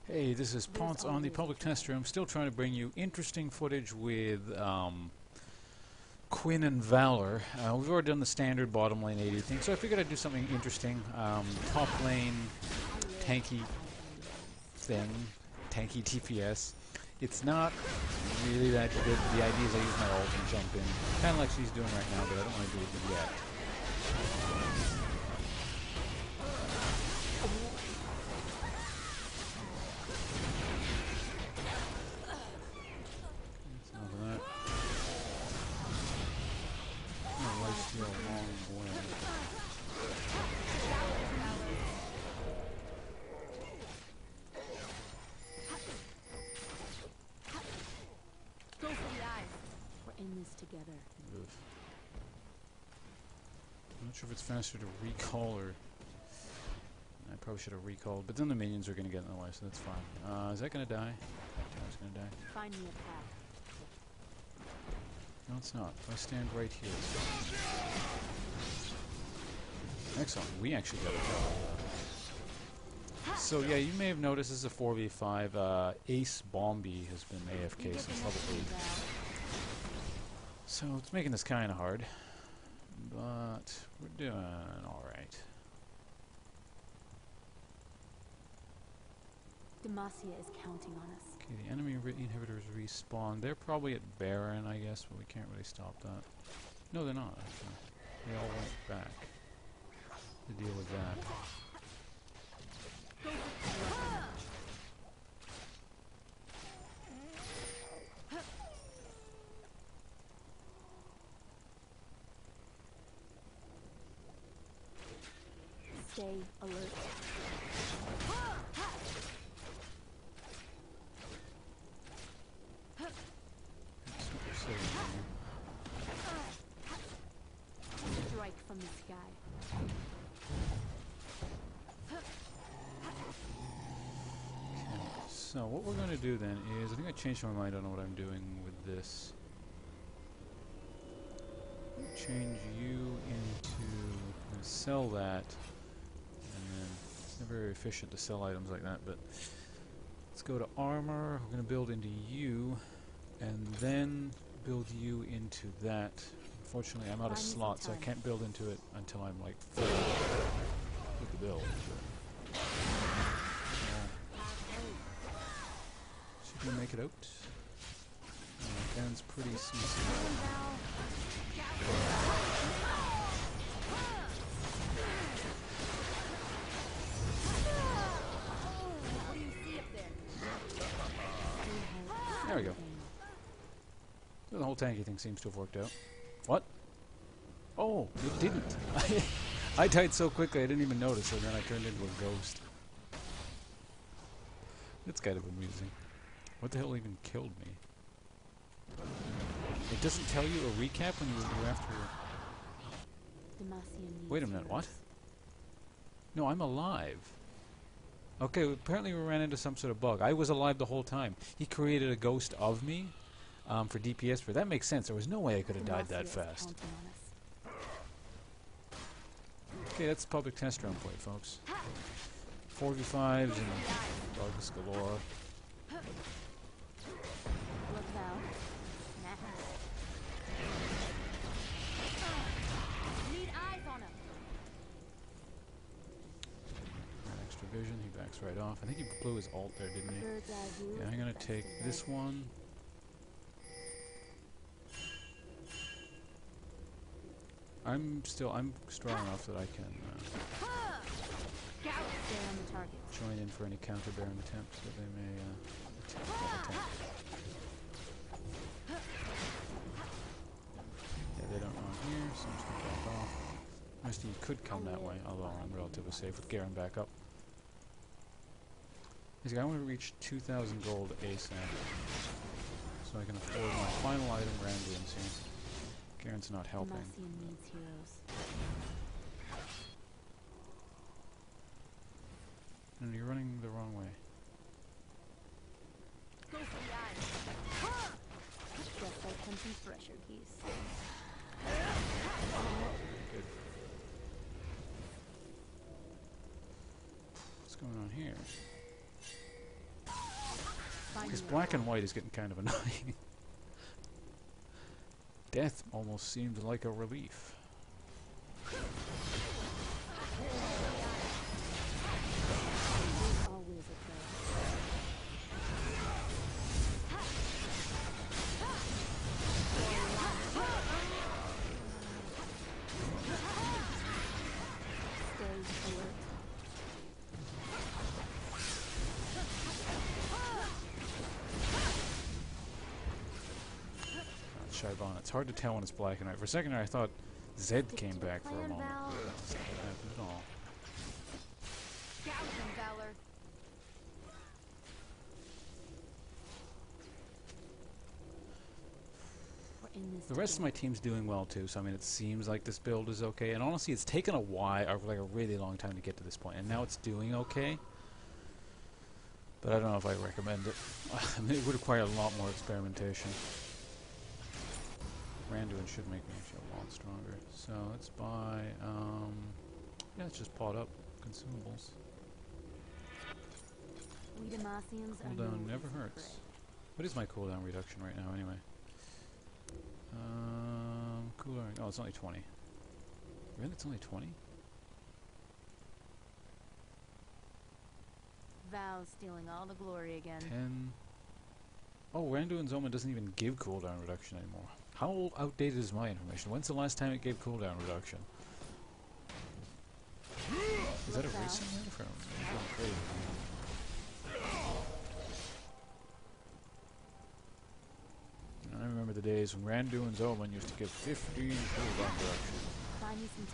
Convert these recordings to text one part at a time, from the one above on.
Hey, this is Ponce on the public tester. I'm still trying to bring you interesting footage with Quinn and Valor. We've already done the standard bottom lane AD thing, so I figured I'd do something interesting. Top lane tanky thing, Tanky DPS. It's not really that good. The idea is I use my ult and jump in, kind of like she's doing right now, but I don't want to do it yet. Together. I'm not sure if it's faster to recall or... I probably should have recalled, but then the minions are going to get in the way, so that's fine. Is that going to die? That guy's going to die. Find me a path. No, it's not. If I stand right here, it's fine. Excellent. We actually got a kill. So yeah, you may have noticed this is a 4v5. Ace Bombi has been AFK since level 8. So it's making this kind of hard, but we're doing alright. Demacia is counting on us. Okay, the enemy inhibitors respawn. They're probably at Baron, I guess, but we can't really stop that. No, they're not, actually. They all went back to deal with that. Stay alert. Strike from the sky. So what we're going to do then is, I think I changed my mind. I don't know what I'm doing with this. Change you into, sell that. It's not very efficient to sell items like that, but let's go to armor. We're going to build into you, and then build you into that. Unfortunately, I'm out of slots, so I can't build into it until I'm like full with the build. Should we make it out? Garen's pretty CC. There we go. So the whole tanky thing seems to have worked out. What? Oh, it didn't. I died so quickly I didn't even notice, and then I turned into a ghost. That's kind of amusing. What the hell even killed me? It doesn't tell you a recap when you go after... Wait a minute, what? No, I'm alive. Okay, apparently we ran into some sort of bug. I was alive the whole time. He created a ghost of me for DPS, but that makes sense. There was no way I could have died that fast. Okay, that's public test round play, folks. 4v5s and bugs galore. Vision, he backs right off. I think he blew his ult there, didn't he? Yeah, I'm gonna take this one. I'm strong enough that I can join in for any counter Baron attempts that they may attempt. Yeah, they don't know I'm here, so I'm just gonna back off. Misty could come that way, although I'm relatively safe with Garen back up. I want to reach 2,000 gold ASAP, so I can afford my final item, Ramblins here. Garen's not helping. And you're running the wrong way. Just like hunting thresher geese. Good. What's going on here? Because black and white is getting kind of annoying. Death almost seemed like a relief. Always a threat. Stay alert. Shyvana. It's hard to tell when it's black and white. For a second there, I thought Zed came back for a Plan, moment. Val. That's not what happened at all. Quinn and Valor. We're in this The rest of my team's doing well too, so I mean it seems like this build is okay. And honestly, it's taken a while, like a really long time to get to this point, and now it's doing okay. But I don't know if I recommend it. I mean, it would require a lot more experimentation. Randuin should make me actually a lot stronger. So let's buy, yeah, let's just pot up consumables. We Demacians are Cooldown no never easy hurts. prey. What is my cooldown reduction right now anyway? Cooldown, oh, it's only 20. Really, it's only 20? Val's stealing all the glory again. 10. Oh, Randuin's Omen doesn't even give cooldown reduction anymore. How outdated is my information? When's the last time it gave cooldown reduction? Is that a recent one? From I remember the days when Randuin's Omen used to give 15 cooldown reduction. Buy me some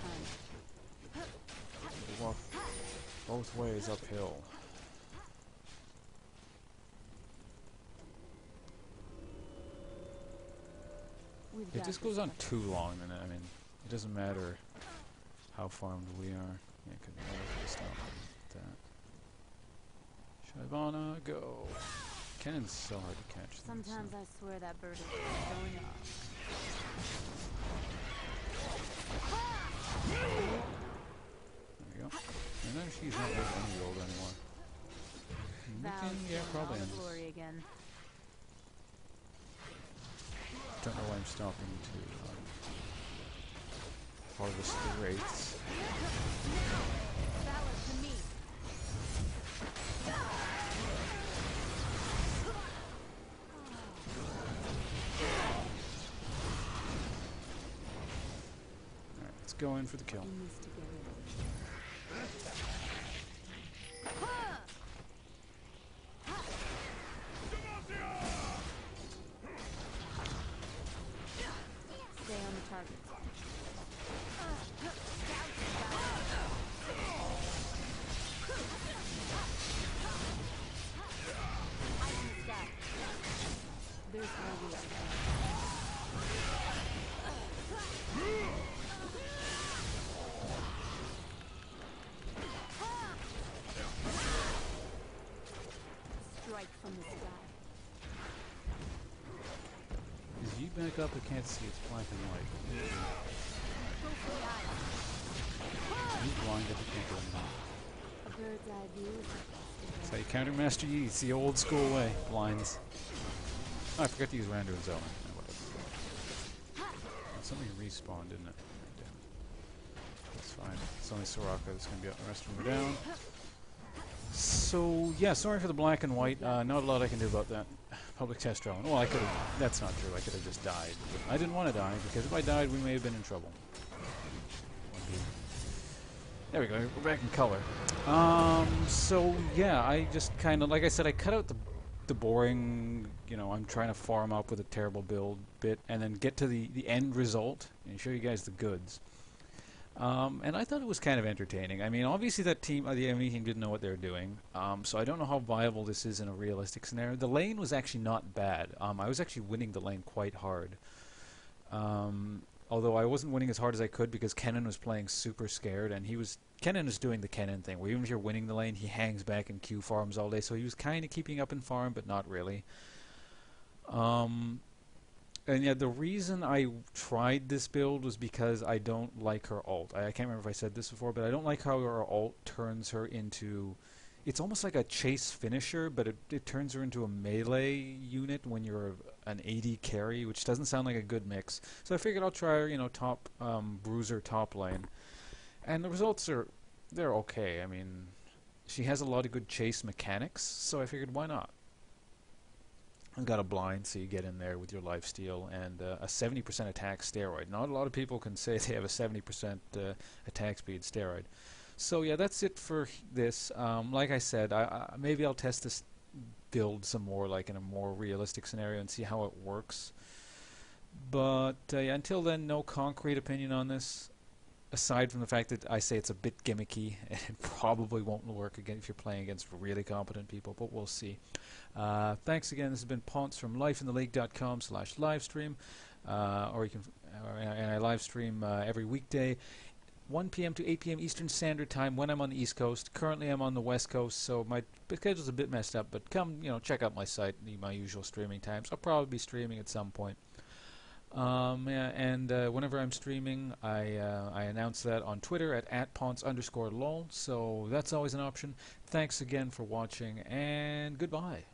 time. We walk both ways uphill. We've If got this goes on covered. too long, then I mean, it doesn't matter how farmed we are. Yeah, could never stop that. Shyvana, go. Cannon's so hard to catch. Sometimes I swear that bird is going off. There we go. And then she's not worth any gold anymore. Val's Nipping, yeah, stealing probably all ends. the glory again. Don't know why I'm stopping to harvest the wraiths. Valor to me. Alright, let's go in for the kill. In this together. Stay on the target. Eyes in the sky. There's no way out. Strike from the sky. Is you back up? I can't see. It's black and white. Go for the eye. You blinded. You can't do anything. A bird's eye view is the best That's how you counter Master Yi. It's the old school way. Blinds. Oh, I forgot to use Randuin's Omen. Oh, whatever. Something respawned, didn't it? Damn it. That's fine. It's only Soraka that's going to be up. The rest of them are down. So, yeah, sorry for the black and white. Not a lot I can do about that. Public test trial. Well, I could have... That's not true. I could have just died. But I didn't want to die, because if I died, we may have been in trouble. There we go. We're back in color. So, yeah, I just kind of... Like I said, I cut out the boring... You know, I'm trying to farm up with a terrible build bit, and then get to the end result, and show you guys the goods. And I thought it was kind of entertaining. I mean, obviously that team, the enemy team, didn't know what they were doing. So I don't know how viable this is in a realistic scenario. The lane was actually not bad. I was actually winning the lane quite hard. Although I wasn't winning as hard as I could because Kennen was playing super scared, and Kennen is doing the Kennen thing, where even if you're winning the lane, he hangs back and Q farms all day. So he was kind of keeping up in farm, but not really. And yeah, the reason I tried this build was because I don't like her ult. I can't remember if I said this before, but I don't like how her ult turns her into it's almost like a chase finisher, but it turns her into a melee unit when you're an AD carry, which doesn't sound like a good mix. So I figured I'll try her, top bruiser top lane, and the results they're okay. I mean, she has a lot of good chase mechanics, so I figured why not. I've got a blind, so you get in there with your lifesteal, and a 70% attack steroid. Not a lot of people can say they have a 70% attack speed steroid. So yeah, that's it for this. Like I said, maybe I'll test this build some more, like in a more realistic scenario, and see how it works. But yeah, until then, no concrete opinion on this, aside from the fact that I say it's a bit gimmicky, and it probably won't work again if you're playing against really competent people, but we'll see. Thanks again. This has been Ponce from lifeintheleague.com/livestream, or you can, and I live stream every weekday, 1 p.m. to 8 p.m. Eastern Standard Time when I'm on the East Coast. Currently I'm on the West Coast, so my schedule's a bit messed up, but come, check out my site, my usual streaming times. I'll probably be streaming at some point. Yeah, and whenever I'm streaming, I announce that on Twitter at @Ponce_lol, so that's always an option. Thanks again for watching, and goodbye.